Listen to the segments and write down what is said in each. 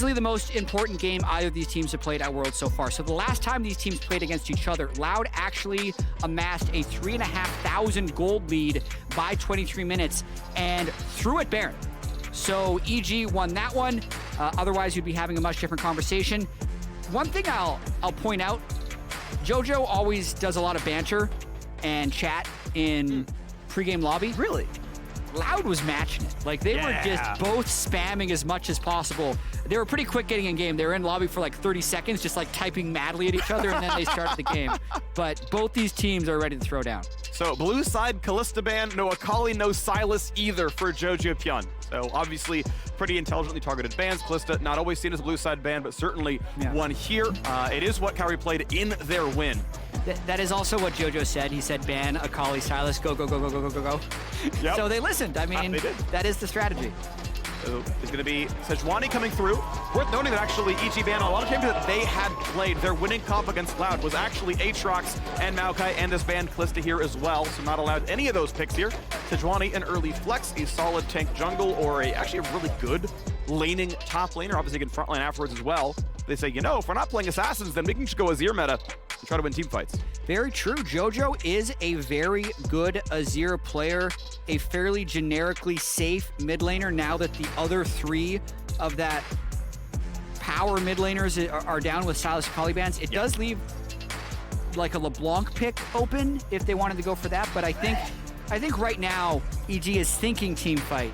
the most important game either of these teams have played at Worlds so far. So the last time these teams played against each other, Loud actually amassed a 3,500 gold lead by 23 minutes and threw it Baron. So EG won that one. Otherwise, you'd be having a much different conversation. One thing I'll point out, JoJo always does a lot of banter and chat in pregame lobby. Really? Loud was matching it. Like, they were just both spamming as much as possible. They were pretty quick getting in game. They were in lobby for like 30 seconds, just like typing madly at each other, and then they started the game. But both these teams are ready to throw down. So blue side, Kalista ban, no Akali, no Sylas either for Jojo Pyun. So obviously pretty intelligently targeted bans. Kalista not always seen as a blue side ban, but certainly one here. It is what Kaori played in their win. That is also what JoJo said. He said ban Akali, Sylas, go, go, go, go, go, go, go, go. Yep. So they listened. I mean, that is the strategy. So it's going to be Sejuani coming through. Worth noting that actually EG ban, a lot of champions that they had played, their winning comp against Cloud was actually Aatrox and Maokai, and this ban Kalista here as well, so not allowed any of those picks here. Sejuani, an early flex, a solid tank jungle, or actually a really good laning top laner, obviously can frontline afterwards as well. They say, you know, if we're not playing Assassins, then we can just go Azir meta and try to win team fights. Very true. JoJo is a very good Azir player, a fairly generically safe mid laner now that the other three of that power mid laners are down with Sylas Akali bans. It does leave like a LeBlanc pick open if they wanted to go for that, but I think right now EG is thinking team fight.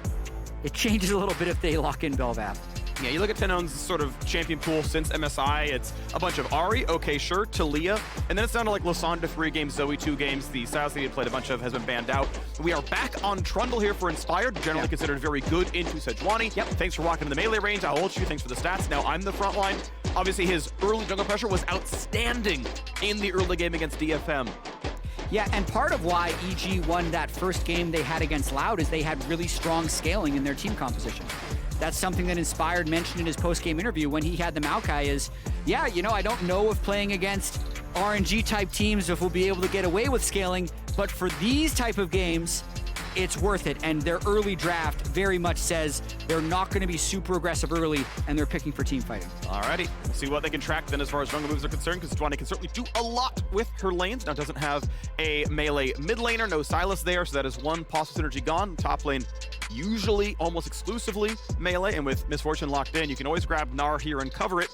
It changes a little bit if they lock in Bel'Veth. Yeah, you look at Tenon's sort of champion pool since MSI, it's a bunch of Ahri, okay, sure, Talia, and then it's down to like Lysandra 3 games, Zoe 2 games, the Sylas that he had played a bunch of has been banned out. We are back on Trundle here for Inspired, generally considered very good into Sejuani. Thanks for walking in the melee range, I'll hold you, thanks for the stats, now I'm the front line. Obviously his early jungle pressure was outstanding in the early game against DFM. Yeah, and part of why EG won that first game they had against Loud is they had really strong scaling in their team composition. That's something that Inspired mentioned in his post-game interview when he had the Maokai is, yeah, you know, I don't know if playing against RNG-type teams if we'll be able to get away with scaling, but for these type of games, it's worth it. And their early draft very much says they're not going to be super aggressive early, and they're picking for team fighting. Alrighty, we'll see what they can track then as far as jungle moves are concerned, because Sejuani can certainly do a lot with her lanes. Now, doesn't have a melee mid laner, no Sylas there, so that is one possible synergy gone. Top lane, usually almost exclusively melee, and with Misfortune locked in, you can always grab Gnar here and cover it.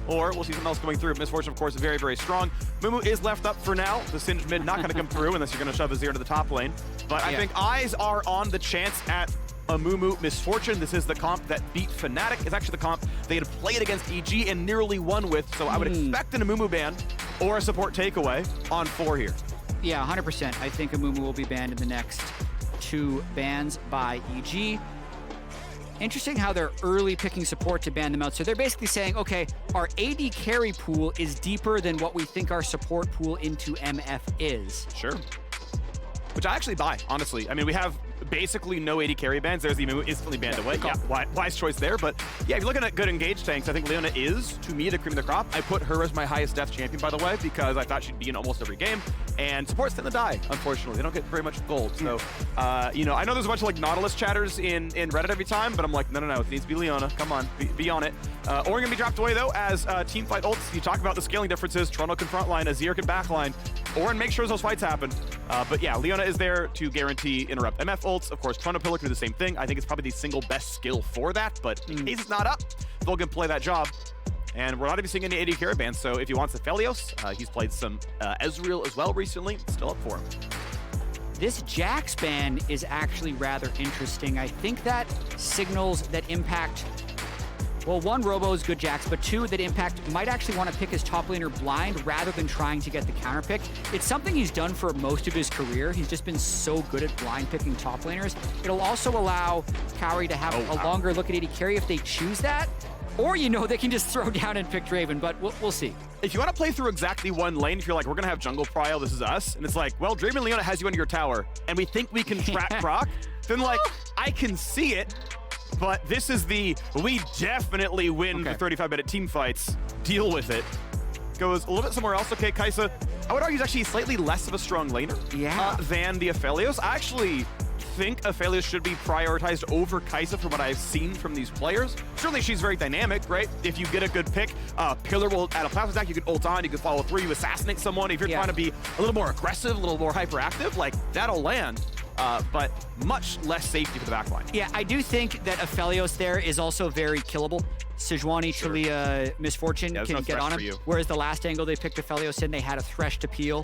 Or we'll see something else going through. Misfortune, of course, is very, very strong. Mumu is left up for now. The Singed mid not going to come through unless you're going to shove Azir to the top lane. But I think eyes are on the chance at a Mumu Misfortune. This is the comp that beat Fnatic. It's actually the comp they had played against EG and nearly won with. So I would expect an Mumu ban or a support takeaway on 4 here. Yeah, 100%. I think Amumu will be banned in the next 2 bans by EG. Interesting how they're early picking support to ban them out. So they're basically saying, okay, our AD carry pool is deeper than what we think our support pool into MF is. Sure. Which I actually buy, honestly. I mean, we have basically no AD carry bans. There's the Mumu instantly banned away. Yeah, wise choice there. But yeah, if you're looking at good engaged tanks, I think Leona is, to me, the cream of the crop. I put her as my highest death champion, by the way, because I thought she'd be in almost every game. And supports tend to die, unfortunately. They don't get very much gold. So, you know, I know there's a bunch of like Nautilus chatters in Reddit every time, but I'm like, no, it needs to be Leona. Come on, be on it. Or gonna be dropped away though, as team fight ults. You talk about the scaling differences. Trundle can frontline, Azir can backline, or make sure those fights happen. But yeah, Leona is there to guarantee interrupt MF ults. Of course, Trundle Pillar can do the same thing. I think it's probably the single best skill for that, but in case it's not up, They'll can play that job. And we're not even seeing any AD carry bans, so if he wants the Felios, he's played some Ezreal as well recently. It's still up for him. This Jax ban is actually rather interesting. I think that signals that Impact, well, 1, Robo is good Jax, but 2, that Impact might actually want to pick his top laner blind rather than trying to get the counter pick. It's something he's done for most of his career. He's just been so good at blind picking top laners. It'll also allow Kaori to have a longer look at AD carry if they choose that. Or, you know, they can just throw down and pick Draven, but we'll see. If you want to play through exactly one lane, if you're like, we're going to have jungle prio, this is us, and it's like, well, Draven Leona has you under your tower, and we think we can trap proc, then, like, I can see it, but this is the, we definitely win the 35-minute team fights. Deal with it. Goes a little bit somewhere else. Okay, Kai'Sa, I would argue, is actually slightly less of a strong laner than the Aphelios. I actually think Aphelios should be prioritized over Kai'Sa from what I've seen from these players. Certainly she's very dynamic, right? If you get a good pick, Pillar will add a plasma attack, you can ult on, you can follow through, you assassinate someone. If you're trying to be a little more aggressive, a little more hyperactive, like that'll land. But much less safety for the backline. Yeah, I do think that Aphelios there is also very killable. Sejuani, Taliyah, Misfortune can get on him. Whereas the last angle they picked Aphelios in, they had a Thresh to peel.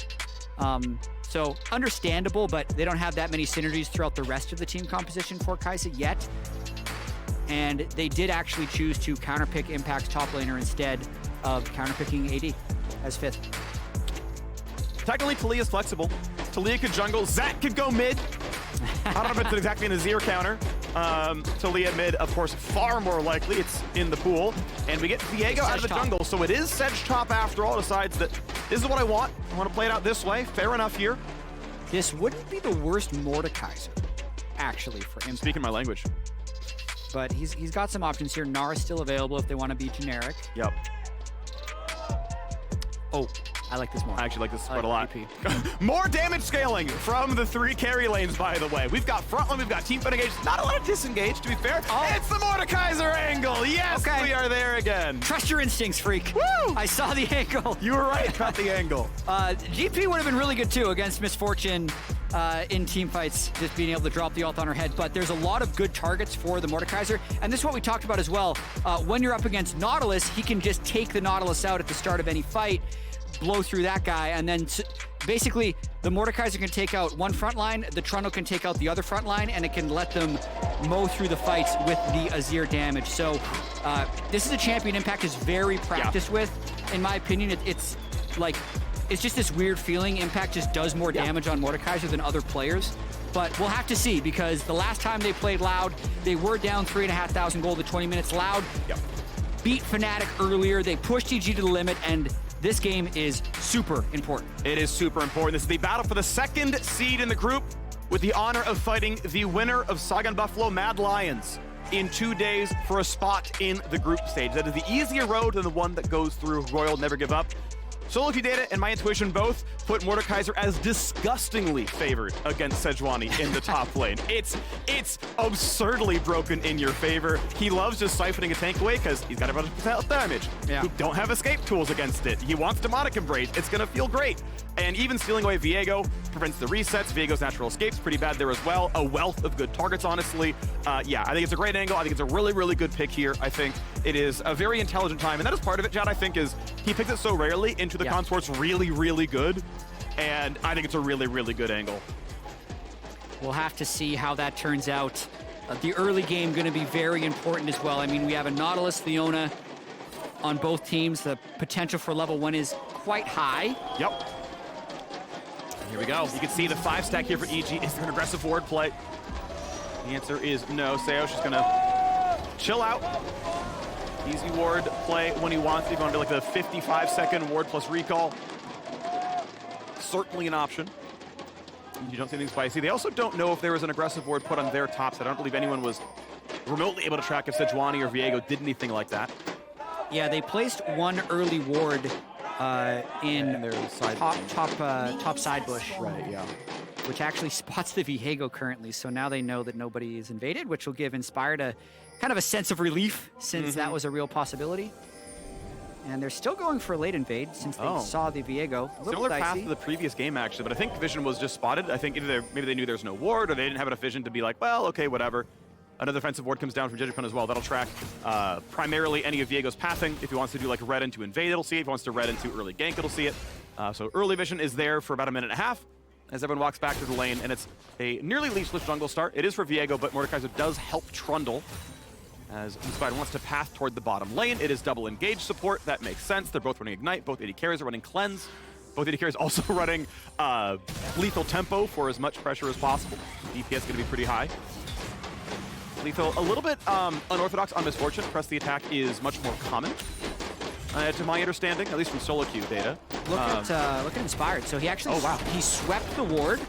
So understandable, but they don't have that many synergies throughout the rest of the team composition for Kai'Sa yet. And they did actually choose to counterpick Impact's top laner instead of counterpicking AD as 5th. Technically, Taliyah's flexible. Taliyah could jungle, Zach could go mid. I don't know if it's exactly an Azir counter. Taliyah mid, of course, far more likely. It's in the pool. And we get Viego out of the jungle, so it is Sedge top after all. Decides that this is what I want to play it out this way. Fair enough here. This wouldn't be the worst Mordekaiser, actually, for Impact. Speaking my language. But he's got some options here. Nara's still available if they want to be generic. Yep. Oh, I like this more. I actually like this quite a lot. More damage scaling from the 3 carry lanes, by the way. We've got front line, we've got team fight engaged. Not a lot of disengage, to be fair. Oh. It's the Mordekaiser angle. Yes, we are there again. Trust your instincts, freak. Woo! I saw the angle. You were right about the angle. GP would have been really good, too, against Misfortune in team fights, just being able to drop the ult on her head. But there's a lot of good targets for the Mordekaiser. And this is what we talked about as well. When you're up against Nautilus, he can just take the Nautilus out at the start of any fight, blow through that guy, and then basically the Mordekaiser can take out one front line, the Trundle can take out the other front line, and it can let them mow through the fights with the Azir damage. So this is a champion Impact is very practiced with. In my opinion, it's just this weird feeling. Impact just does more damage on Mordekaiser than other players. But we'll have to see, because the last time they played Loud, they were down 3,500 gold at 20 minutes. Loud beat Fnatic earlier. They pushed EG to the limit, and this game is super important. It is super important. This is the battle for the 2nd seed in the group, with the honor of fighting the winner of Sagan Buffalo Mad Lions in 2 days for a spot in the group stage. That is the easier road than the one that goes through Royal Never Give Up. Solo Queue Data and my intuition both put Mordekaiser as disgustingly favored against Sejuani in the top lane. It's absurdly broken in your favor. He loves just siphoning a tank away because he's got a bunch of health damage. He don't have escape tools against it. He wants Demonic Embrace. It's going to feel great. And even stealing away Viego prevents the resets. Viego's natural escape's pretty bad there as well. A wealth of good targets, honestly. Yeah, I think it's a great angle. I think it's a really, really good pick here. I think it is a very intelligent time. And that is part of it, Jad, I think, is he picks it so rarely into the consort's really, really good. And I think it's a really, really good angle. We'll have to see how that turns out. The early game going to be very important as well. I mean, we have a Nautilus, Leona on both teams. The potential for level 1 is quite high. Yep. Here we go. You can see the 5-stack here for EG. Is there an aggressive ward play? The answer is no. Seo's just gonna chill out. Easy ward play when he wants. Even under like the 55-second ward plus recall. Certainly an option. You don't see anything spicy. They also don't know if there was an aggressive ward put on their tops. I don't believe anyone was remotely able to track if Sejuani or Viego did anything like that. Yeah, they placed one early ward in their side top side bush. Right, yeah. Which actually spots the Viego currently, so now they know that nobody is invaded, which will give Inspired a kind of a sense of relief, since that was a real possibility. And they're still going for a late invade, since they saw the Viego. Similar path to the previous game, actually, but I think Vision was just spotted. I think either maybe they knew there's no ward, or they didn't have enough vision to be like, well, okay, whatever. Another defensive ward comes down from Jejupun as well. That'll track primarily any of Viego's pathing. If he wants to do like red into invade, it'll see it. If he wants to red into early gank, it'll see it. So early vision is there for about a minute and a half as everyone walks back to the lane, and it's a nearly leashless jungle start. It is for Viego, but Mordekaiser does help Trundle as Inspired wants to path toward the bottom lane. It is double engage support. That makes sense. They're both running Ignite. Both AD carries are running Cleanse. Both AD carries also running lethal tempo for as much pressure as possible. DPS going to be pretty high. Lethal, a little bit unorthodox on Misfortune. Press the attack is much more common, to my understanding, at least from solo queue data. Look at Inspired. So he actually he swept the ward,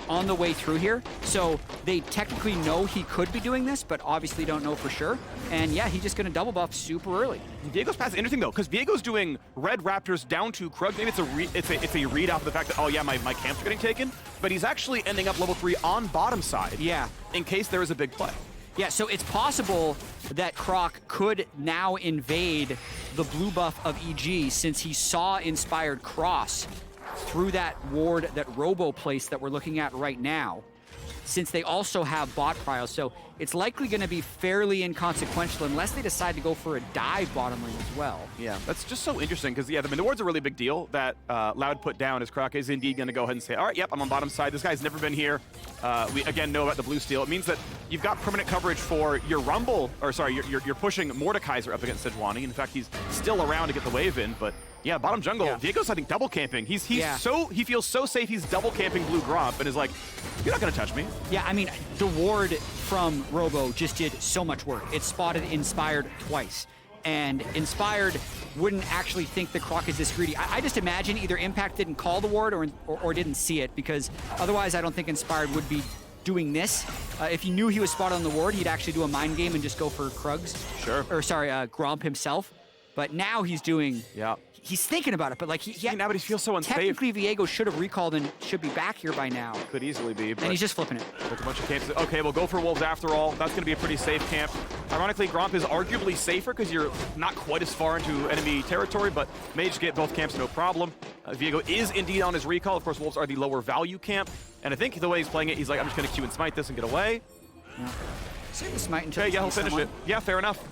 on the way through here. So they technically know he could be doing this, but obviously don't know for sure. And yeah, he's just going to double buff super early. Viego's pass is interesting though, because Viego's doing red Raptors down to Krug. Maybe it's a read off of the fact that, oh yeah, my camps are getting taken, but he's actually ending up level 3 on bottom side. Yeah. In case there is a big play. Yeah, so it's possible that Croc could now invade the blue buff of EG since he saw Inspired cross through that ward that Robo placed that we're looking at right now, since they also have bot pryos. So it's likely going to be fairly inconsequential unless they decide to go for a dive bottom lane as well. Yeah, that's just so interesting because, yeah, the mid ward's a really big deal that Loud put down as Croc is indeed going to go ahead and say, all right, yep, I'm on bottom side. This guy's never been here. We, again, know about the blue steel. It means that you've got permanent coverage for your Rumble, or sorry, you're pushing Mordekaiser up against Sejuani. In fact, he's still around to get the wave in, but yeah, bottom jungle, yeah. Viego's, I think, double camping. He feels so safe he's double camping blue Gromp and is like, you're not going to touch me. Yeah, I mean, the ward from Robo just did so much work. It spotted Inspired twice. And Inspired wouldn't actually think the Croc is this greedy. I just imagine either Impact didn't call the ward or didn't see it, because otherwise I don't think Inspired would be doing this. If he knew he was spotted on the ward, he'd actually do a mind game and just go for Krugs. Sure. Or sorry, Gromp himself. But now he's doing... Yeah. He's thinking about it, but like now, but he feels so unsafe. Technically, Viego should have recalled and should be back here by now. Could easily be, but and he's just flipping it. With a bunch of camps. Okay, we'll go for Wolves after all. That's going to be a pretty safe camp. Ironically, Gromp is arguably safer because you're not quite as far into enemy territory, but Mage get both camps no problem. Viego is indeed on his recall. Of course, Wolves are the lower value camp, and I think the way he's playing it, he's like, I'm just going to Q and smite this and get away. Yeah. Save the smite until yeah, he'll finish it. Yeah, fair enough.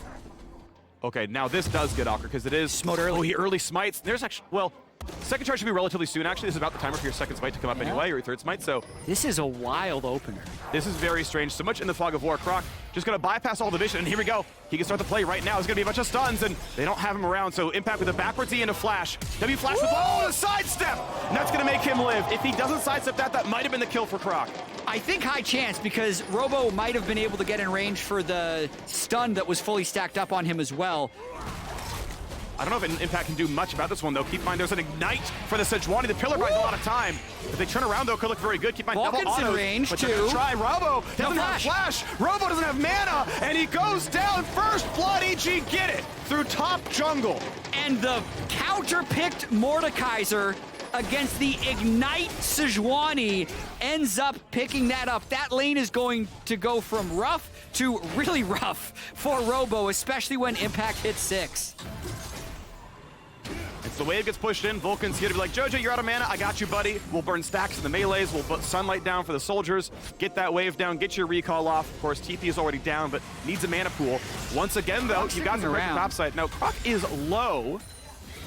Okay, now this does get awkward because it is... Smote early. Oh, he early smites. There's actually... Well, second charge should be relatively soon, actually. This is about the timer for your second smite to come up anyway, or your third smite, so... This is a wild opener. This is very strange. So much in the fog of war. Croc just going to bypass all the vision, and here we go. He can start the play right now. There's going to be a bunch of stuns, and they don't have him around, so Impact with a backwards E and a flash. W flash with a sidestep! And that's going to make him live. If he doesn't sidestep that might have been the kill for Croc. I think high chance, because Robo might have been able to get in range for the stun that was fully stacked up on him as well. I don't know if Impact can do much about this one, though. Keep in mind, there's an Ignite for the Sejuani. The Pillar buys a lot of time. If they turn around, though, it could look very good. Keep in mind, Vulcan's double autos, in range, but too. Try. Robo doesn't have flash. Robo doesn't have mana, and he goes down first. Blood EG get it through top jungle. And the counter-picked Mordekaiser against the Ignite Sejuani ends up picking that up. That lane is going to go from rough to really rough for Robo, especially when Impact hits 6. It's the wave gets pushed in. Vulcan's here to be like, Jojo, you're out of mana. I got you, buddy. We'll burn stacks in the melees. We'll put Sunlight down for the soldiers. Get that wave down. Get your recall off. Of course, TP is already down, but needs a mana pool. Once again, though, you got some around top side. Now, Croc is low.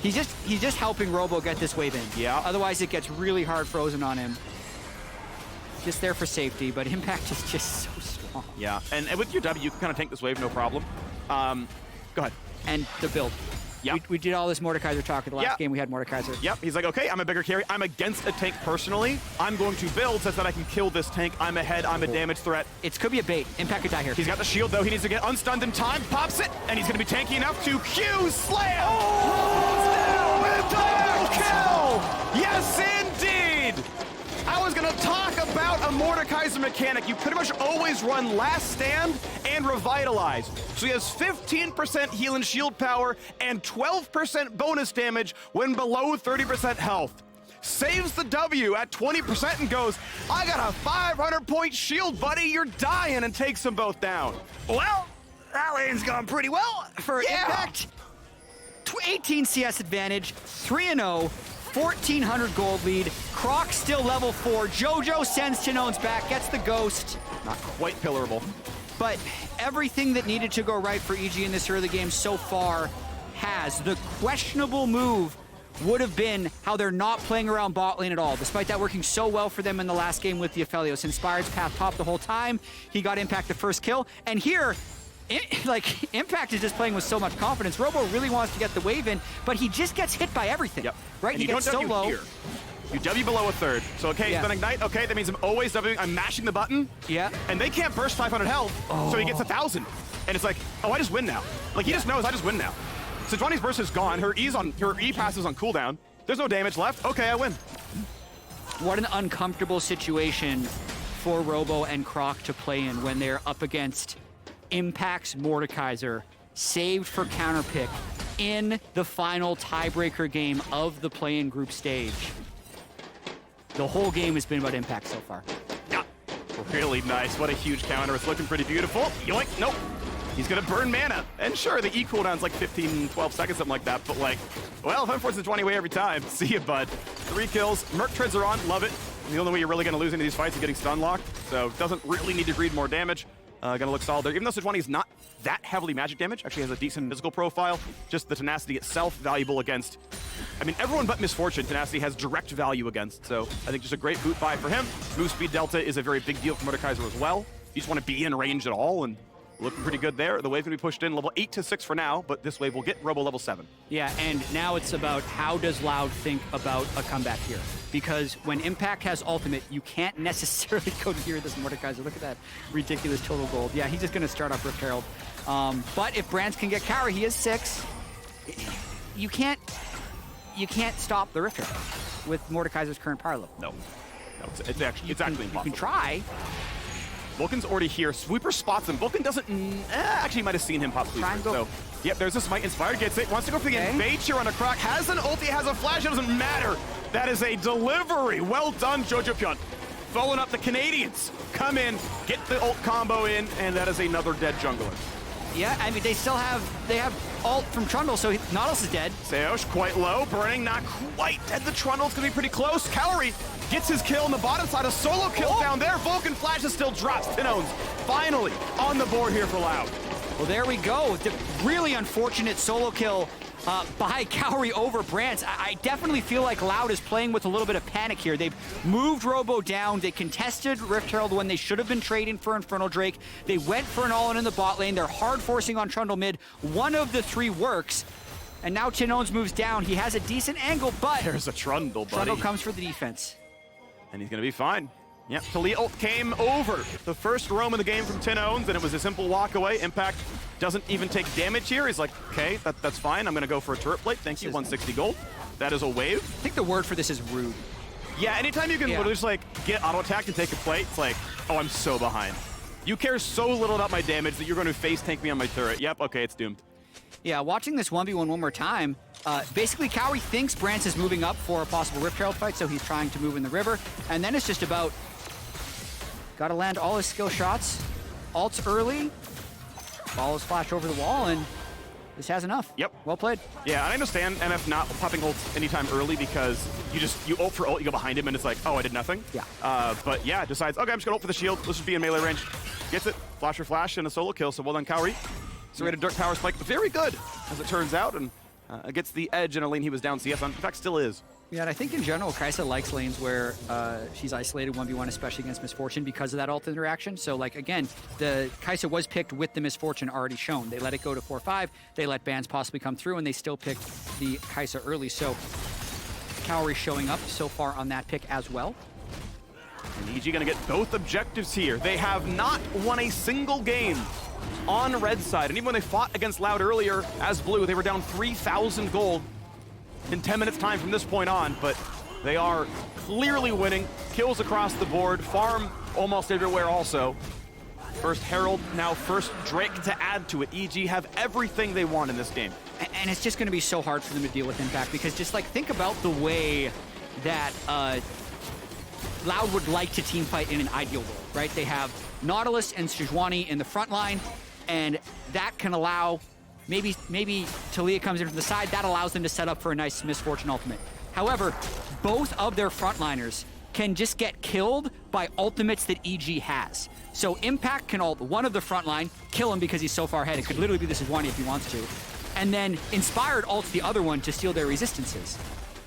He's just helping Robo get this wave in. Yeah. Otherwise, it gets really hard frozen on him. Just there for safety, but Impact is just so strong. Yeah, and with your W, you can kind of tank this wave, no problem. Go ahead. And the build. Yep. We did all this Mordekaiser talk. The last game we had Mordekaiser. Yep, he's like, okay, I'm a bigger carry. I'm against a tank personally. I'm going to build such that I can kill this tank. I'm ahead. I'm a damage threat. It could be a bait. Impact could die here. He's got the shield, though. He needs to get unstunned in time. Pops it, and he's going to be tanky enough to Q slam. Oh! Double kill! Yes, indeed! I was going to talk about a Mordekaiser mechanic. You pretty much always run Last Stand and Revitalize. So he has 15% heal and shield power and 12% bonus damage when below 30% health. Saves the W at 20% and goes, I got a 500-point shield, buddy. You're dying, and takes them both down. Well, that lane's gone pretty well for Impact. 18 CS advantage, 3-0. 1,400 gold lead. Croc still level 4. Jojo sends Tinone's back, gets the ghost. Not quite pillarable. But everything that needed to go right for EG in this early game so far has. The questionable move would have been how they're not playing around bot lane at all, despite that working so well for them in the last game with the Aphelios. Inspired's path top the whole time. He got Impact the first kill. And here, Impact is just playing with so much confidence. Robo really wants to get the wave in, but he just gets hit by everything. Yep. Right? And he gets so low. Here. You W below a third. So, okay, he's gonna Ignite. Okay, that means I'm always Wing. I'm mashing the button. Yeah. And they can't burst 500 health, so he gets 1,000. And it's like, oh, I just win now. Like, he just knows I just win now. Sejuani's burst is gone. Her E passes on cooldown. There's no damage left. Okay, I win. what an uncomfortable situation for Robo and Croc to play in when they're up against Impact's Mordekaiser, saved for counterpick in the final tiebreaker game of the play-in group stage. The whole game has been about Impact so far. Yeah, really nice. What a huge counter. It's looking pretty beautiful. Yoink, nope. He's gonna burn mana. And sure, the E cooldown's like 15, 12 seconds, something like that, but like, well, if I'm forcing the 20 away every time, see ya, bud. 3 kills, Merc treads are on, love it. The only way you're really gonna lose any of these fights is getting stun locked, so doesn't really need to greed more damage. Gonna look solid there. Even though Sejuani is not that heavily magic damage, actually has a decent physical profile, just the tenacity itself valuable against, I mean, everyone but Misfortune, tenacity has direct value against, so I think just a great boot buy for him. Move speed delta is a very big deal for Mordekaiser as well. You just want to be in range at all, and looking pretty good there. The wave's gonna be pushed in level 8 to 6 for now, but this wave will get Robo level 7. Yeah, and now it's about how does Loud think about a comeback here? Because when Impact has ultimate, you can't necessarily go near this Mordekaiser. Look at that ridiculous total gold. Yeah, he's just gonna start off Rift Herald. But if Brands can get Cower, he is 6. You can't stop the Rift Herald with Mordekaiser's current power level. No, it's actually impossible. You can try. Vulcan's already here. Sweeper spots him. Vulcan doesn't... actually, might have seen him possibly. So, yep, there's a smite. Inspired gets it. Wants to go for the invade here on a Croc. Has an ulti, has a flash. It doesn't matter. That is a delivery. Well done, Jojo Pyun. Following up the Canadians. Come in, get the ult combo in, and that is another dead jungler. Yeah, I mean, they have ult from Trundle, so Nautilus is dead. Seosh quite low, burning, not quite dead. The Trundle's gonna be pretty close. Calorie gets his kill on the bottom side, a solo kill down there. Vulcan flashes still drops. Tinones finally on the board here for Loud. Well, there we go. The really unfortunate solo kill by Cowrie over Brands. I definitely feel like Loud is playing with a little bit of panic here. They've moved Robo down. They contested Rift Herald when they should have been trading for Infernal Drake. They went for an all-in in the bot lane. They're hard forcing on Trundle mid. One of the 3 works. And now Tinones moves down. He has a decent angle, but there's a Trundle, buddy. Trundle comes for the defense. And he's gonna be fine. Yep, Talia ult came over. The first roam of the game from Tinones, and it was a simple walk away. Impact doesn't even take damage here. He's like, okay, that's fine. I'm gonna go for a turret plate. Thank you, 160 gold. That is a wave. I think the word for this is rude. Yeah, anytime you can literally just like get auto attacked and take a plate, it's like, oh, I'm so behind. You care so little about my damage that you're gonna face tank me on my turret. Yep, okay, it's doomed. Yeah, watching this 1v1 one more time, basically Cowrie thinks Brands is moving up for a possible Rift Herald fight, so he's trying to move in the river, and then it's just about gotta land all his skill shots, ults early, follows flash over the wall, and this has enough. Yep. Well played. Yeah, I understand MF not popping ults anytime early because you ult for ult, you go behind him, and it's like, oh, I did nothing. Yeah. But yeah, decides, okay, I'm just gonna ult for the shield. Let's just be in melee range. Gets it, flash for flash, and a solo kill, so well done, Cowrie. Serrated Dark Power Spike, very good, as it turns out, and gets the edge in a lane he was down CS on. In fact, still is. Yeah, and I think in general, Kaisa likes lanes where she's isolated 1v1, especially against Misfortune because of that ult interaction. So, like, again, the Kaisa was picked with the Misfortune already shown. They let it go to 4-5, they let bans possibly come through, and they still picked the Kaisa early. So, Cowrie showing up so far on that pick as well. And EG gonna get both objectives here. They have not won a single game on red side, and even when they fought against Loud earlier as blue, they were down 3,000 gold in 10 minutes time from this point on, but they are clearly winning. Kills across the board, farm almost everywhere also. First Herald, now first Drake to add to it. EG have everything they want in this game. And it's just gonna be so hard for them to deal with Impact because just like think about the way that Loud would like to team fight in an ideal world, right? They have Nautilus and Sejuani in the front line, and that can allow, maybe Talia comes in from the side, that allows them to set up for a nice Misfortune ultimate. However, both of their frontliners can just get killed by ultimates that EG has. So Impact can ult one of the frontline, kill him because he's so far ahead, it could literally be the Sejuani if he wants to, and then Inspired ults the other one to steal their resistances.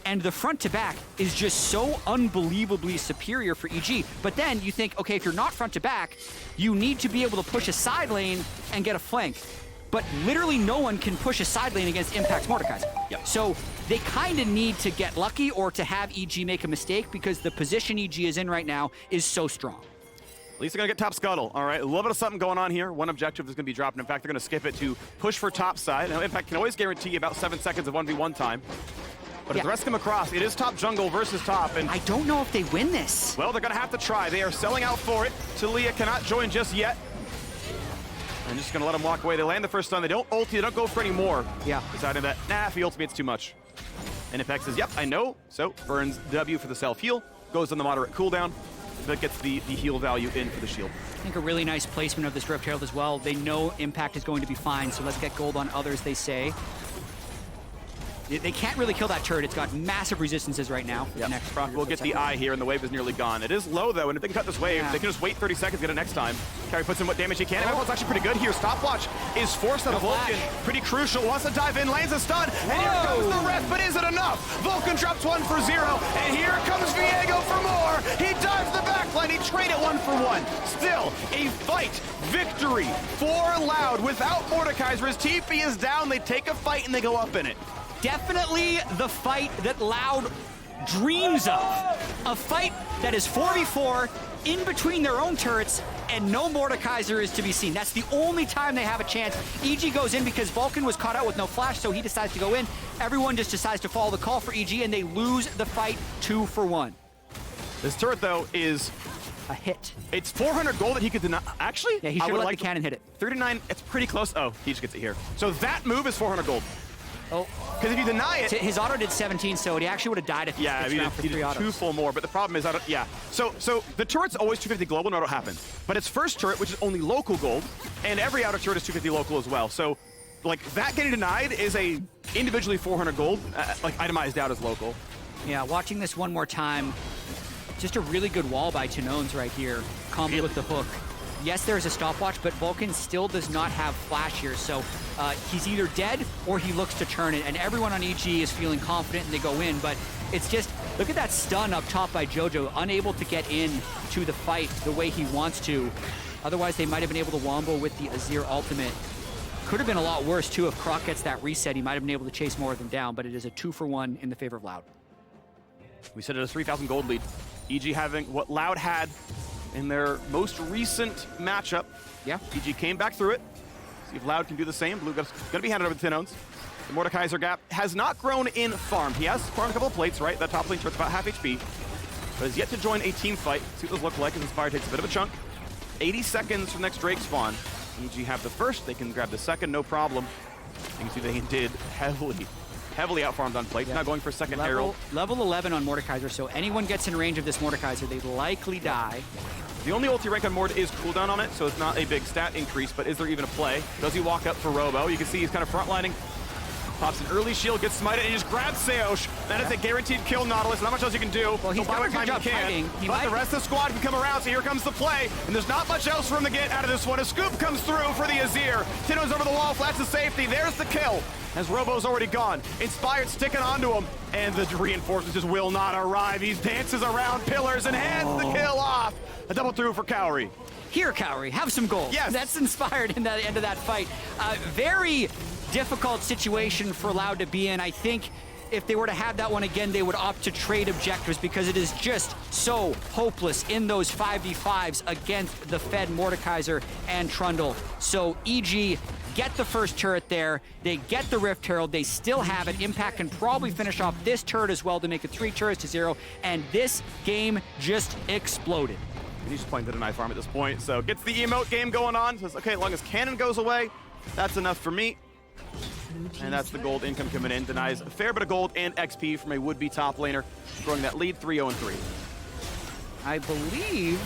And the front to back is just so unbelievably superior for EG. But then you think, okay, if you're not front to back, you need to be able to push a side lane and get a flank. But literally no one can push a side lane against Impact's Mordekaiser. Yep. So they kind of need to get lucky or to have EG make a mistake because the position EG is in right now is so strong. At least they're gonna get top scuttle, all right? A little bit of something going on here. One objective is gonna be dropped. In fact, they're gonna skip it to push for top side. Now, Impact can always guarantee about 7 seconds of 1v1 time. But if the rest come across, it is top jungle versus top. And I don't know if they win this. well, they're going to have to try. They are selling out for it. Talia cannot join just yet. I'm just going to let them walk away. They land the first stun. They don't ulti. They don't go for any more. Yeah. Deciding that, nah, if he ultimates too much. And Apex says, yep, I know. So burns W for the self-heal. Goes on the moderate cooldown. That gets the heal value in for the shield. I think a really nice placement of this Rift Herald as well. They know Impact is going to be fine, so let's get gold on others, they say. They can't really kill that turret. It's got massive resistances right now. Yep. Next proc will get the eye here, and the wave is nearly gone. It is low, though, and if they can cut this wave, they can just wait 30 seconds, get it next time. Carry puts in what damage he can. And everyone's actually pretty good here. Stopwatch is forced out of Vulcan. Pretty crucial. Wants to dive in, lands a stun, and here comes the ref, but is it enough? Vulcan drops 1 for 0, and here comes Viego for more. He dives the backline. He traded 1 for 1. Still, a fight. Victory for Loud without Mordekaiser. His TP is down. They take a fight, and they go up in it. Definitely the fight that Loud dreams of. A fight that is 4v4 in between their own turrets, and no Mordekaiser is to be seen. That's the only time they have a chance. EG goes in because Vulcan was caught out with no flash, so he decides to go in. Everyone just decides to follow the call for EG, and they lose the fight 2 for 1. This turret, though, is a hit. It's 400 gold that he could deny. Actually, yeah, he should have let the cannon hit it. 39, it's pretty close. Oh, he just gets it here. So that move is 400 gold. Oh. Because if you deny it... His auto did 17, so he actually would have died if he did 2 full more, but the problem is, So the turret's always 250 global, no matter what happens. But its first turret, which is only local gold, and every outer turret is 250 local as well. So, like, that getting denied is a individually 400 gold, like, itemized out as local. Yeah, watching this one more time, just a really good wall by Tanones right here, combo with the hook. Yes, there's a stopwatch, but Vulcan still does not have flash here, so he's either dead or he looks to turn it, and everyone on EG is feeling confident and they go in, but it's just, look at that stun up top by Jojo, unable to get in to the fight the way he wants to. Otherwise, they might have been able to wombo with the Azir ultimate. Could have been a lot worse, too, if Croc gets that reset. He might have been able to chase more of them down, but it is a 2 for 1 in the favor of Loud. We said it a 3,000 gold lead. EG having what Loud had in their most recent matchup. Yeah. EG came back through it. See if Loud can do the same. Blue going to be handed over to Tanones. The Mordekaiser gap has not grown in farm. He has farmed a couple of plates, right? That top lane turret's about half HP. But has yet to join a team fight. See what those look like as Inspire takes a bit of a chunk. 80 seconds from next Drake spawn. EG have the first. They can grab the second, no problem. You can see they did heavily outfarmed on plates. Now going for second Herald. Level 11 on Mordekaiser, so anyone gets in range of this Mordekaiser, they likely die. The only ulti rank on Mord is cooldown on it, so it's not a big stat increase, but is there even a play? Does he walk up for Robo? You can see he's kind of frontlining. Pops an early shield, gets smited, and he just grabs Seosh. That is a guaranteed kill, Nautilus. Not much else you can do. Well, he's got a good job fighting. But the rest of the squad can come around, so here comes the play. And there's not much else for him to get out of this one. A scoop comes through for the Azir. Tino's over the wall, flash to safety. There's the kill, as Robo's already gone. Inspired sticking onto him, and the reinforcements just will not arrive. He dances around pillars and hands the kill off. A double through for Cowrie. Here, Cowrie, have some gold. Yes. That's Inspired in the end of that fight. Very difficult situation for Loud to be in. I think if they were to have that one again, they would opt to trade objectives because it is just so hopeless in those 5v5s against the Fed Mordekaiser and Trundle. So EG get the first turret there. They get the Rift Herald. They still have it. Impact can probably finish off this turret as well to make it 3 turrets to 0. And this game just exploded. And he's just playing the deny farm at this point. So gets the emote game going on. Says, okay, as long as cannon goes away, that's enough for me. And that's the gold income coming in. Denies a fair bit of gold and XP from a would-be top laner, throwing that lead 3-0-3. I believe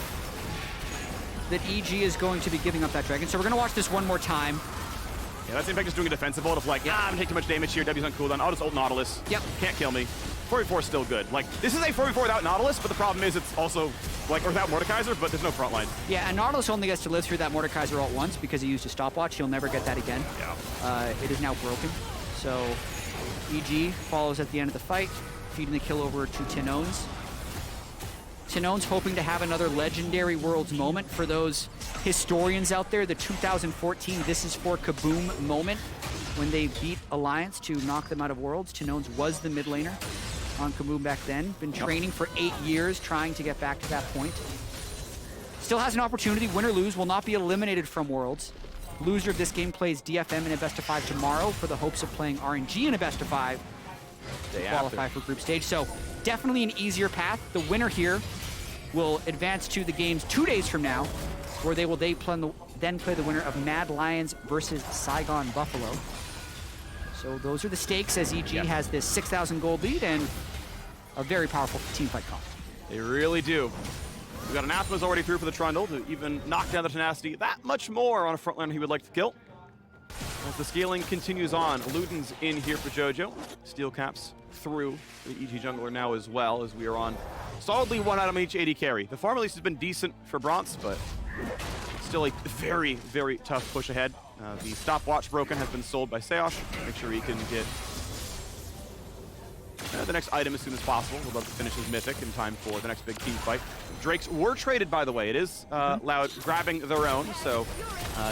that EG is going to be giving up that dragon. So we're going to watch this one more time. Yeah, that's Impact just doing a defensive ult of like, I'm going to take too much damage here. W's on cooldown. I'll just ult Nautilus. Yep. Can't kill me. 4v4 is still good. Like, this is a 4v4 without Nautilus, but the problem is it's also, like, or without Mordekaiser, but there's no front line. Yeah, and Nautilus only gets to live through that Mordekaiser ult once because he used a stopwatch. He'll never get that again. Yeah. It is now broken. So EG follows at the end of the fight, feeding the kill over to Tinones. Tinones hoping to have another Legendary Worlds moment for those historians out there, the 2014 This Is For Kaboom moment when they beat Alliance to knock them out of Worlds. Tinones was the mid laner on Kaboom back then. Been training for 8 years trying to get back to that point. Still has an opportunity, win or lose, will not be eliminated from Worlds. Loser of this game plays DFM in a best of 5 tomorrow for the hopes of playing RNG in a best of 5. Day qualify after. for group stage. So definitely an easier path. The winner here will advance to the games 2 days from now, where they will then play the winner of Mad Lions versus Saigon Buffalo. So those are the stakes as EG has this 6,000 gold lead and a very powerful team fight comp. They really do. We got Anathema's already through for the Trundle to even knock down the Tenacity that much more on a front line he would like to kill. As the scaling continues on, Luden's in here for JoJo. Steel Caps through the EG jungler now as well, as we are on solidly 1 item each AD carry. The farm at least has been decent for Bronze, but still a very, very tough push ahead. The stopwatch broken has been sold by Seosh. Make sure he can get the next item as soon as possible. We'd love to finish his Mythic in time for the next big team fight. Drakes were traded, by the way. It is Loud grabbing their own, so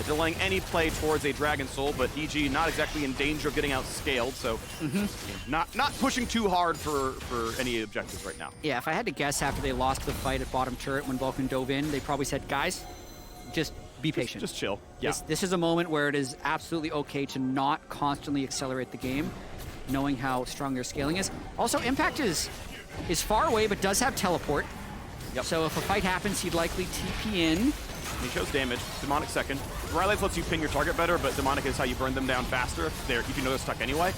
delaying any play towards a Dragon Soul, but EG not exactly in danger of getting outscaled, so not pushing too hard for any objectives right now. Yeah, if I had to guess after they lost the fight at bottom turret when Vulcan dove in, they probably said, guys, just be patient. Just chill. Yeah. This is a moment where it is absolutely okay to not constantly accelerate the game, knowing how strong their scaling is. Also, Impact is far away, but does have teleport. Yep. So if a fight happens, he'd likely TP in. He shows damage. Demonic second. Rylai's lets you ping your target better, but Demonic is how you burn them down faster if you know they're stuck anyway.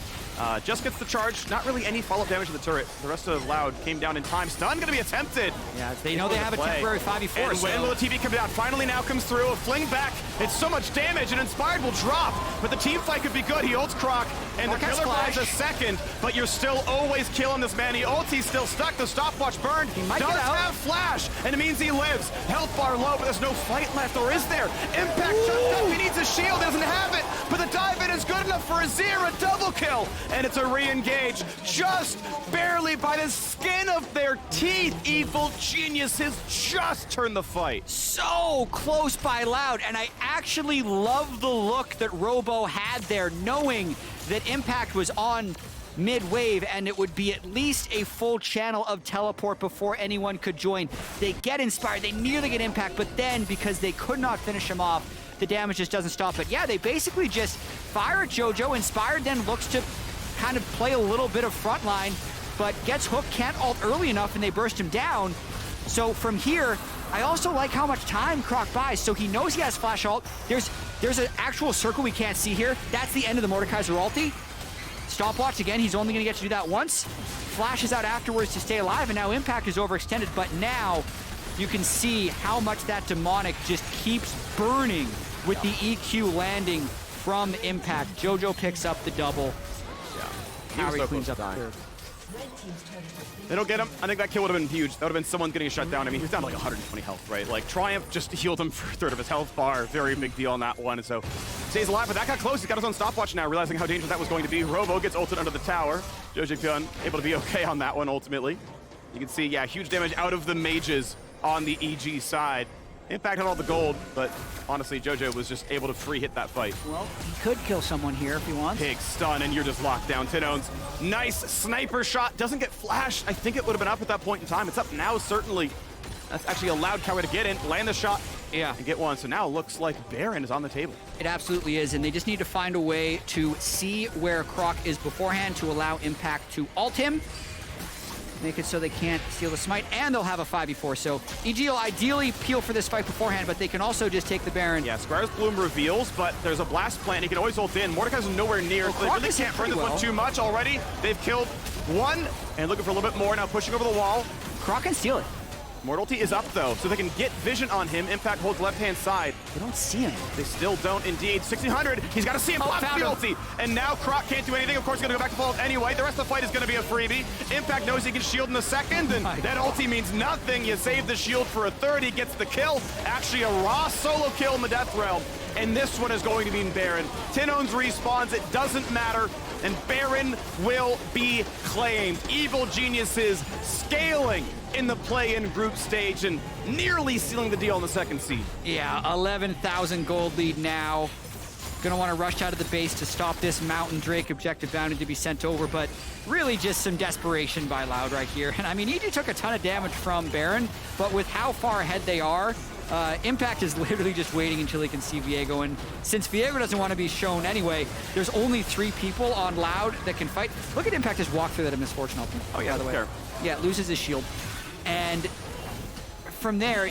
Just gets the charge. Not really any follow-up damage to the turret. The rest of Loud came down in time. Stun gonna be attempted. Yeah, they know they have a temporary 5v4. And when will the TV come down? Finally now comes through. A fling back. It's so much damage, and Inspired will drop. But the team fight could be good. He ults Croc, and the killer buys a second, but you're still always killing this man. He ults, he's still stuck. The stopwatch burned. He does have flash, and it means he lives. Health bar low, but there's no fight left, or is there? Impact just up. He needs a shield, doesn't have it, but the dive in is good enough for Azir, a double kill, and it's a re-engage just barely by the skin of their teeth. Evil Geniuses just turned the fight. So close by Loud, and I actually love the look that Robo had there, knowing that Impact was on mid-wave and it would be at least a full channel of teleport before anyone could join. They get Inspired, they nearly get Impact, but then because they could not finish him off, the damage just doesn't stop. But yeah, they basically just fire at JoJo. Inspired then looks to kind of play a little bit of frontline, but gets hooked, can't ult early enough, and they burst him down. So from here, I also like how much time Croc buys. So he knows he has flash ult. There's an actual circle we can't see here. That's the end of the Mordekaiser ulti. Stopwatch again, he's only gonna get to do that once. Flashes out afterwards to stay alive, and now Impact is overextended, but now you can see how much that Demonic just keeps burning with the EQ landing from Impact. JoJo picks up the double. Harry cleans up the third. They don't get him. I think that kill would have been huge. That would have been someone getting a shutdown. I mean, he was down to like 120 health, right? Like, Triumph just healed him for a third of his health bar. Very big deal on that one. So, stays alive, but that got close. He's got his own stopwatch now, realizing how dangerous that was going to be. Robo gets ulted under the tower. JoJo Gun able to be okay on that one, ultimately. You can see, yeah, huge damage out of the mages on the EG side. Impact had all the gold, but honestly, JoJo was just able to free hit that fight. Well, he could kill someone here if he wants. Big stun, and you're just locked down. Tinones, nice sniper shot. Doesn't get flash. I think it would have been up at that point in time. It's up now, certainly. That's actually a Loud counter to get in, land the shot, and get one. So now it looks like Baron is on the table. It absolutely is, and they just need to find a way to see where Croc is beforehand to allow Impact to ult him. Make it so they can't steal the smite, and they'll have a 5v4. So EG will ideally peel for this fight beforehand, but they can also just take the Baron. Yeah, Squire's Bloom reveals, but there's a blast plant. He can always ult in. Mordekaiser's nowhere near, so they really can't burn this one too much already. They've killed one, and looking for a little bit more now, pushing over the wall. Croc can steal it. Mortality is up, though, so they can get vision on him. Impact holds left-hand side. They don't see him. They still don't, indeed. 1600, he's got to see him. Block the ulti. And now Croc can't do anything. Of course, he's going to go back to full anyway. The rest of the fight is going to be a freebie. Impact knows he can shield in a second, and that ulti means nothing. You save the shield for a third. He gets the kill. Actually, a raw solo kill in the Death Realm. And this one is going to be Baron. Tinones respawns. It doesn't matter. And Baron will be claimed. Evil Geniuses scaling in the play-in group stage and nearly sealing the deal in the second seed. Yeah, 11,000 gold lead now. Gonna want to rush out of the base to stop this Mountain Drake objective bounty to be sent over, but really just some desperation by Loud right here. And I mean, EG took a ton of damage from Baron, but with how far ahead they are, Impact is literally just waiting until he can see Viego, and since Viego doesn't want to be shown anyway, there's only 3 people on Loud that can fight. Look at Impact just walk through that Misfortune ultimate, Oh yeah, by the way. fair. Yeah, loses his shield. And from there,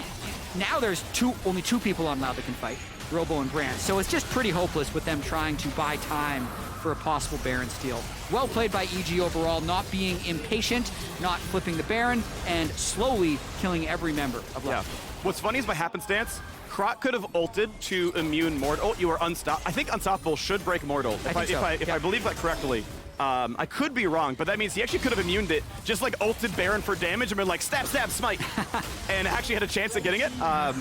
now there's only two people on Loud that can fight, Robo and Brand. So it's just pretty hopeless with them trying to buy time for a possible Baron steal. Well played by EG overall, not being impatient, not flipping the Baron, and slowly killing every member of Loud. Yeah. What's funny is by happenstance, Krot could have ulted to immune Mortal. You are unstoppable. I think Unstoppable should break Mortal. If I believe that correctly. I could be wrong, but that means he actually could have immuned it, just like ulted Baron for damage and been like, stab, stab, smite, and actually had a chance at getting it.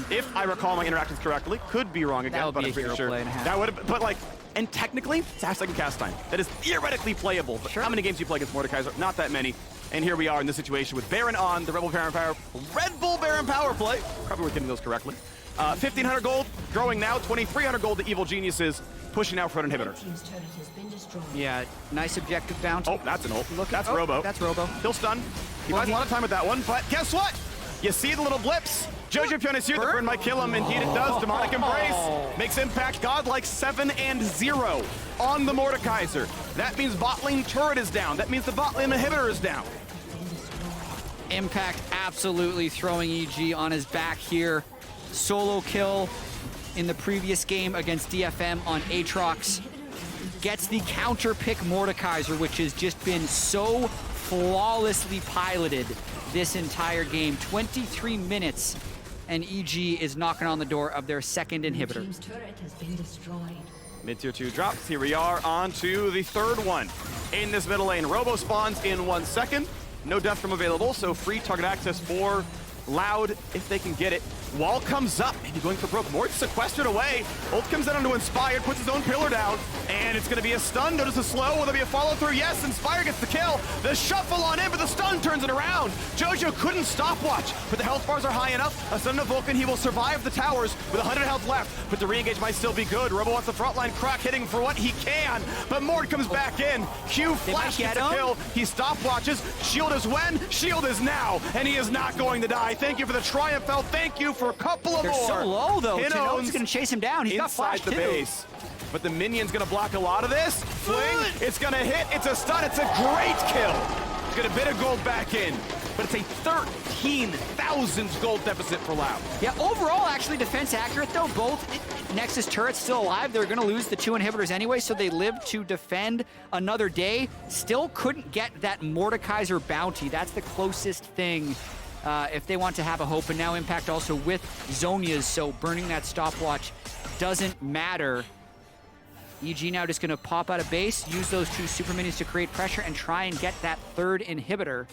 If I recall my interactions correctly, could be wrong again, but I'm pretty sure. That would have, but like, and technically, it's half-second cast time. That is theoretically playable, but how many games do you play against Mordekaiser? Not that many. And here we are in this situation with Baron on, the Red Bull Baron power play. Probably we're getting those correctly. 1,500 gold, growing now, 2,300 gold to Evil Geniuses, pushing out front inhibitor. Yeah, nice objective bounty. Oh, that's an ult. That's Robo. That's Robo. He'll stun. He buys a lot of time with that one, but guess what? You see the little blips. Jojo Pion is here. The burn might kill him. Indeed it does. Demonic Embrace makes Impact godlike 7-0 on the Mordekaiser. That means bot lane turret is down. That means the bot lane inhibitor is down. Impact absolutely throwing EG on his back here. Solo kill in the previous game against DFM on Aatrox. Gets the counter pick Mordekaiser, which has just been so flawlessly piloted this entire game. 23 minutes, and EG is knocking on the door of their second inhibitor. Team's turret has been destroyed. Mid-tier 2 drops. Here we are on to the third one. In this middle lane, Robo spawns in 1 second. No death from available, so free target access for Loud if they can get it. Wall comes up, maybe going for broke. Mort sequestered away. Ult comes in onto Inspired, puts his own pillar down, and it's gonna be a stun. Notice a slow, will there be a follow through? Yes, Inspire gets the kill. The shuffle on in, but the stun turns it around. Jojo couldn't stopwatch, but the health bars are high enough. A stun to Vulcan, he will survive the towers with 100 health left, but the re-engage might still be good. Robo wants the front line, Croc hitting for what he can, but Mort comes back in. Q flash gets a kill. He stopwatches. Shield is when? Shield is now, and he is not going to die. Thank you for the Triumph Belt. Thank you for a couple of They're so low, though. Tino's going to chase him down. He's got flash, the base. But the minion's going to block a lot of this. Fling. It's going to hit. It's a stun. It's a great kill. Get a bit of gold back in. But it's a 13,000 gold deficit for Loud. Yeah, overall, actually, defense accurate, though. Both Nexus turrets still alive. They're going to lose the 2 inhibitors anyway, so they live to defend another day. Still couldn't get that Mordekaiser bounty. That's the closest thing if they want to have a hope. And now Impact also with Zonia's, so burning that stopwatch doesn't matter. EG now just going to pop out of base, use those 2 super minions to create pressure, and try and get that 3rd inhibitor.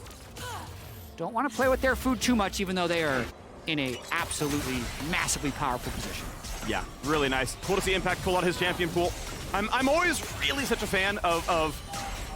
Don't want to play with their food too much, even though they are in a absolutely massively powerful position. Yeah, really nice. Cool to see Impact pull out his champion pool. I'm always really such a fan of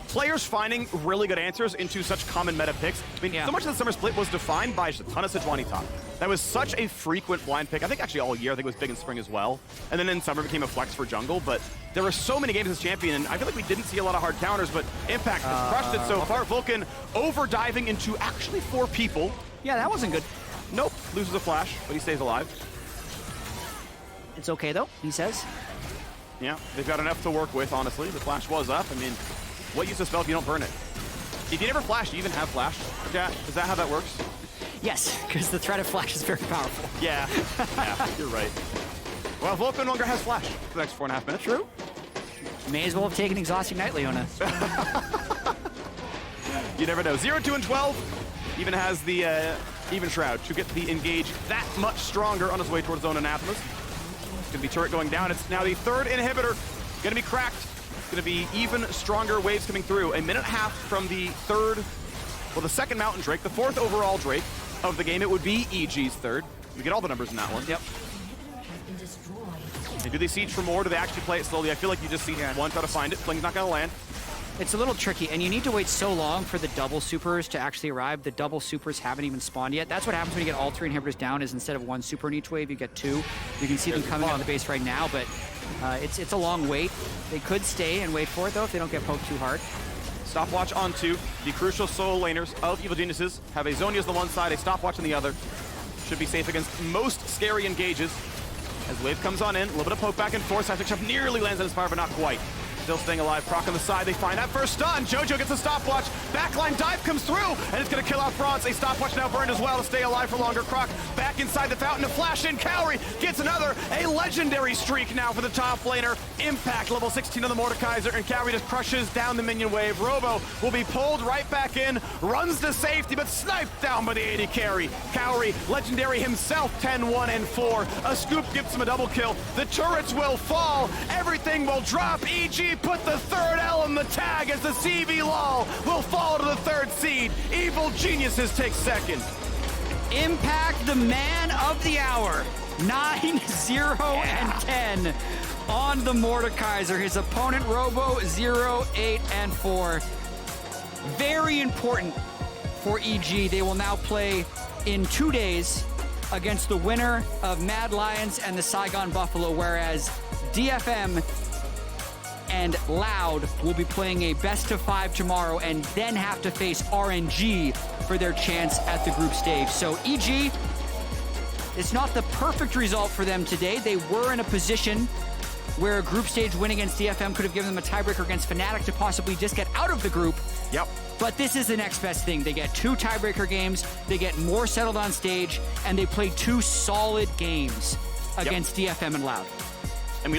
players finding really good answers into such common meta picks. I mean, so much of the summer split was defined by just a ton of Sejuani top. That was such a frequent blind pick. I think actually all year. I think it was big in spring as well. And then in summer became a flex for jungle. But there were so many games as champion, and I feel like we didn't see a lot of hard counters, but Impact has crushed it so far. Vulcan over-diving into actually 4 people. Yeah, that wasn't good. Nope, loses a flash, but he stays alive. It's okay, though, he says. Yeah, they've got enough to work with, honestly. The flash was up. I mean, what use of spell if you don't burn it? If you never flash, do you even have flash? Yeah, is that how that works? Yes, because the threat of flash is very powerful. Yeah, yeah, you're right. Well, Vulcan no longer has flash for the next 4.5 minutes. True. May as well have taken Exhausting Night, Leona. You never know. 0, 2, and 12 even has the Even Shroud to get the engage that much stronger on his way towards Zone Anathemas. It's going to be turret going down. It's now the 3rd inhibitor. Going to be cracked. It's going to be even stronger waves coming through. A minute and a half from the 2nd Mountain Drake, the 4th overall Drake of the game. It would be EG's 3rd. We get all the numbers in that one. Yep. And do they siege for more? Do they actually play it slowly? I feel like you just siege one, try to find it. Fling's not going to land. It's a little tricky, and you need to wait so long for the double supers to actually arrive. The double supers haven't even spawned yet. That's what happens when you get all 3 inhibitors down, is instead of 1 super in each wave, you get 2. You can see them coming out of the base right now, but it's a long wait. They could stay and wait for it, though, if they don't get poked too hard. Stopwatch on 2. The crucial solo laners of Evil Geniuses have a Zonia's on the one side, a stopwatch on the other. should be safe against most scary engages. As Wave comes on in, a little bit of poke back and forth. Seismic Shove nearly lands on his fire, but not quite. Still staying alive. Proc on the side. They find that first stun. Jojo gets a stopwatch. Backline dive comes through, and it's going to kill out Franz. A stopwatch now burned as well to stay alive for longer. Croc back inside the fountain to flash in. Cowrie gets another. A legendary streak now for the top laner. Impact level 16 on the Mordekaiser, and Cowrie just crushes down the minion wave. Robo will be pulled right back in. Runs to safety, but sniped down by the AD carry. Cowrie, legendary himself, 10-1 and 4. A scoop gives him a double kill. The turrets will fall. Everything will drop. EG put the third L in the tag as the CV LOL will fall to the third seed. Evil Geniuses take second. Impact, the man of the hour. 9, 0, and 10 on the Mordekaiser. His opponent, Robo, 0, 8, and 4. Very important for EG. They will now play in 2 days against the winner of Mad Lions and the Saigon Buffalo, whereas DFM and Loud will be playing a best-of-5 tomorrow and then have to face RNG for their chance at the group stage. So EG, it's not the perfect result for them today. They were in a position where a group stage win against DFM could have given them a tiebreaker against Fnatic to possibly just get out of the group. Yep. But this is the next best thing. They get 2 tiebreaker games, they get more settled on stage, and they play 2 solid games against DFM and Loud.